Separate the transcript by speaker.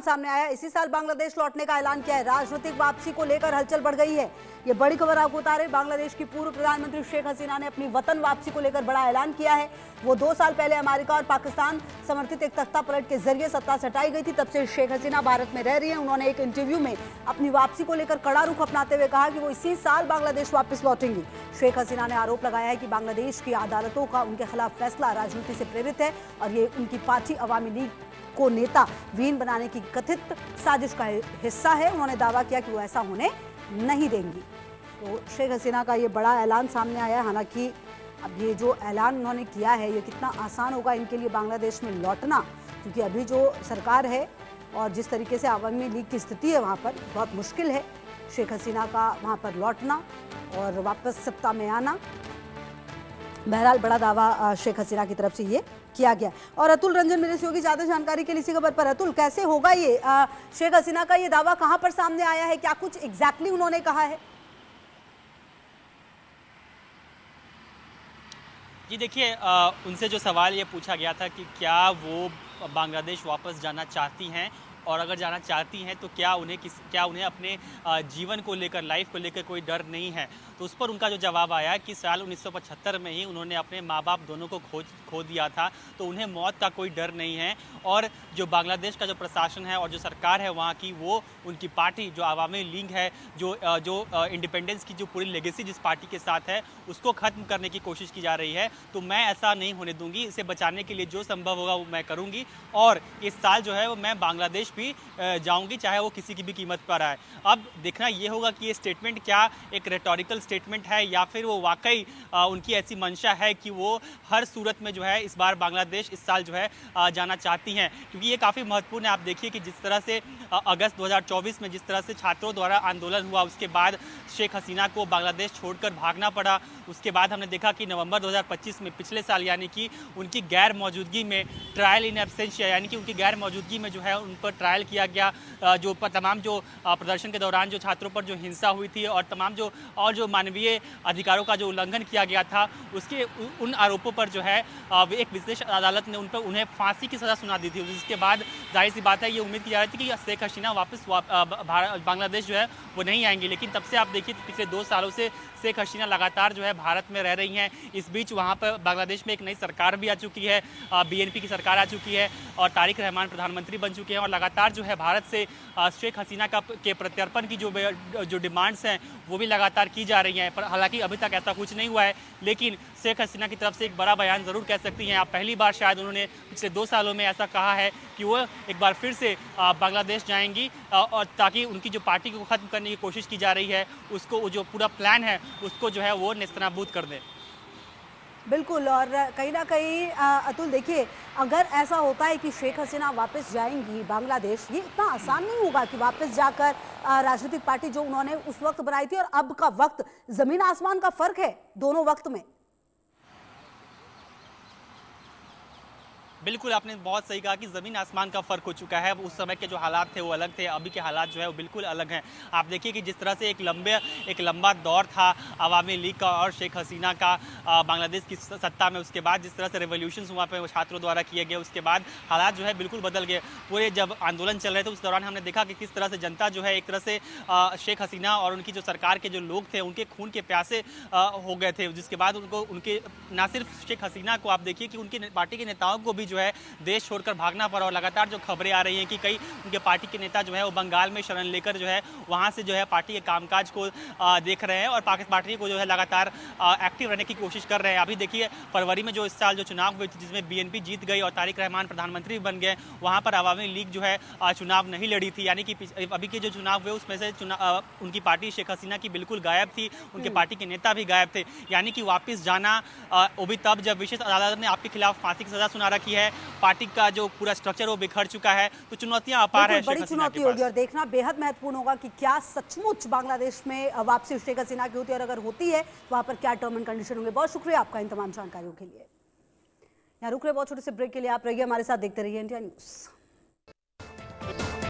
Speaker 1: सामने आया। इसी साल बांग्लादेश लौटने का ऐलान किया है। राजनीतिक वापसी को लेकर हलचल बढ़ गई है। ये बड़ी खबर आपको बता रहे, बांग्लादेश की पूर्व प्रधानमंत्री शेख हसीना ने अपनी वतन वापसी को लेकर बड़ा ऐलान किया है। वो 2 साल पहले अमेरिका और पाकिस्तान समर्थित एक तख्ता पलट के जरिए सत्ता से हटाई गई थी। तब से शेख हसीना भारत में रह रही है। उन्होंने एक इंटरव्यू में अपनी वापसी को लेकर कड़ा रुख अपनाते हुए कहा कि वो इसी साल बांग्लादेश वापस लौटेंगी। शेख हसीना ने आरोप लगाया है कि बांग्लादेश की अदालतों का उनके खिलाफ फैसला राजनीति से प्रेरित है और ये उनकी पार्टी अवामी लीग को नेता विहीन बनाने की कथित साजिश का हिस्सा है। उन्होंने दावा किया कि वो ऐसा होने नहीं देंगी। तो शेख हसीना का ये बड़ा ऐलान सामने आया है। हालांकि अब ये जो ऐलान उन्होंने किया है, ये कितना आसान होगा इनके लिए बांग्लादेश में लौटना, क्योंकि अभी जो सरकार है और जिस तरीके से अवामी लीग की स्थिति है वहाँ पर बहुत मुश्किल है शेख हसीना का वहाँ पर लौटना और वापस सत्ता में आना। बहरहाल बड़ा दावा शेख हसीना की तरफ से ये किया गया। और अतुल रंजन मेरे से होगी ज़्यादा जानकारी के लिए इसी खबर पर। अतुल, कैसे होगा ये शेख हसीना का ये दावा कहाँ पर सामने आया है, क्या कुछ एग्जैक्टली उन्होंने कहा है?
Speaker 2: जी देखिए, उनसे जो सवाल ये पूछा गया था कि क्या वो बांग्लादेश वापस जाना चाहती हैं और अगर जाना चाहती हैं तो क्या उन्हें अपने जीवन को लेकर, लाइफ को लेकर कोई डर नहीं है। तो उस पर उनका जो जवाब आया कि साल 1975 में ही उन्होंने अपने माँ बाप दोनों को खो दिया था, तो उन्हें मौत का कोई डर नहीं है। और जो बांग्लादेश का जो प्रशासन है और जो सरकार है वहाँ की, वो उनकी पार्टी जो अवामी लीग है, जो इंडिपेंडेंस की जो पूरी लेगेसी जिस पार्टी के साथ है उसको ख़त्म करने की कोशिश की जा रही है। तो मैं ऐसा नहीं होने दूंगी, इसे बचाने के लिए जो संभव होगा वो मैं करूँगी। और इस साल जो है वो मैं बांग्लादेश भी जाऊंगी, चाहे वो किसी की भी कीमत पर आए। अब देखना ये होगा कि ये स्टेटमेंट क्या एक रेटोरिकल स्टेटमेंट है या फिर वो वाकई उनकी ऐसी मंशा है कि वो हर सूरत में जो है इस बार बांग्लादेश इस साल जो है जाना चाहती हैं। क्योंकि ये काफ़ी महत्वपूर्ण है। आप देखिए कि जिस तरह से अगस्त 2024 में जिस तरह से छात्रों द्वारा आंदोलन हुआ, उसके बाद शेख हसीना को बांग्लादेश छोड़कर भागना पड़ा। उसके बाद हमने देखा कि नवंबर 2025 में, पिछले साल, यानी कि उनकी गैर मौजूदगी में ट्रायल इन एब्सेंशिया, यानी कि उनकी गैर मौजूदगी में जो है उन पर ट्रायल किया गया। जो तमाम जो प्रदर्शन के दौरान जो छात्रों पर जो हिंसा हुई थी और तमाम जो मानवीय अधिकारों का जो उल्लंघन किया गया था, उसके उन आरोपों पर जो है एक विशेष अदालत ने उन्हें फांसी की सज़ा सुना दी थी। जिसके बाद जाहिर सी बात है ये उम्मीद की जा रही थी कि शेख हसीना वापस बांग्लादेश जो है वो नहीं आएंगी। लेकिन तब से आप देखिए पिछले 2 सालों से शेख हसीना लगातार जो है भारत में रह रही हैं। इस बीच वहाँ पर बांग्लादेश में एक नई सरकार भी आ चुकी है, BNP की सरकार आ चुकी है और तारिक रहमान प्रधानमंत्री बन चुके हैं। और लगातार जो है भारत से शेख हसीना के प्रत्यर्पण की जो डिमांड्स हैं वो भी लगातार की जा रही हैं। पर हालांकि अभी तक ऐसा कुछ नहीं हुआ है। लेकिन शेख हसीना की तरफ से एक बड़ा बयान ज़रूर कह सकती हैं आप। पहली बार शायद उन्होंने पिछले 2 सालों में ऐसा कहा है कि वो एक बार फिर से बांग्लादेश जाएंगी और ताकि उनकी जो पार्टी को ख़त्म करने की कोशिश की जा रही है उसको, जो पूरा प्लान है उसको जो है वो नेस्तनाबूद कर दें।
Speaker 1: बिल्कुल। और कहीं ना कहीं अतुल देखिए, अगर ऐसा होता है कि शेख हसीना वापस जाएंगी बांग्लादेश, ये इतना आसान नहीं होगा कि वापस जाकर राजनीतिक पार्टी जो उन्होंने उस वक्त बनाई थी और अब का वक्त, जमीन आसमान का फर्क है दोनों वक्त में।
Speaker 2: बिल्कुल, आपने बहुत सही कहा कि ज़मीन आसमान का फ़र्क हो चुका है। उस समय के जो हालात थे वो अलग थे, अभी के हालात जो है वो बिल्कुल अलग हैं। आप देखिए कि जिस तरह से एक लंबा दौर था अवामी लीग का और शेख हसीना का बांग्लादेश की सत्ता में, उसके बाद जिस तरह से रेवोल्यूशंस वहाँ पे छात्रों द्वारा किए गए, उसके बाद हालात जो है बिल्कुल बदल गए। पूरे जब आंदोलन चल रहे थे उस दौरान हमने देखा कि किस तरह से जनता जो है एक तरह से शेख हसीना और उनकी जो सरकार के जो लोग थे उनके खून के प्यासे हो गए थे। जिसके बाद उनके ना सिर्फ शेख हसीना को, आप देखिए कि उनकी पार्टी के नेताओं को भी जो है देश छोड़कर भागना पड़ा। और लगातार जो खबरें आ रही हैं कि कई उनके पार्टी के नेता जो है वो बंगाल में शरण लेकर जो है वहाँ से जो है पार्टी के कामकाज को देख रहे हैं और पाकिस्तान पार्टी को जो है लगातार एक्टिव रहने की कोशिश कर रहे हैं। अभी देखिए फरवरी में जो इस साल जो चुनाव हुए थे जिसमें BNP जीत गई और तारिक रहमान प्रधानमंत्री बन गए, वहाँ पर अवामी लीग जो है चुनाव नहीं लड़ी थी। यानी कि अभी के जो चुनाव हुए उसमें से उनकी पार्टी शेख हसीना की बिल्कुल गायब थी, उनके पार्टी के नेता भी गायब थे। यानी कि वापस जाना वो भी तब जब विशेष अदालत ने आपके खिलाफ फांसी की सजा सुना रखी है, पार्टी का जो पूरा स्ट्रक्चर वो बिखर चुका है। तो चुनौतियां अपार है,
Speaker 1: बड़ी चुनौती होगी और देखना बेहद महत्वपूर्ण होगा कि क्या सचमुच बांग्लादेश में वापसी शेख हसीना की होती है और अगर होती है तो वहां पर क्या टर्म एंड कंडीशन होंगे। बहुत शुक्रिया आपका इन तमाम जानकारियों के लिए। यहाँ रुक रहे बहुत छोटे से ब्रेक के लिए, आप रहिए हमारे साथ, देखते रहिए इंडिया न्यूज।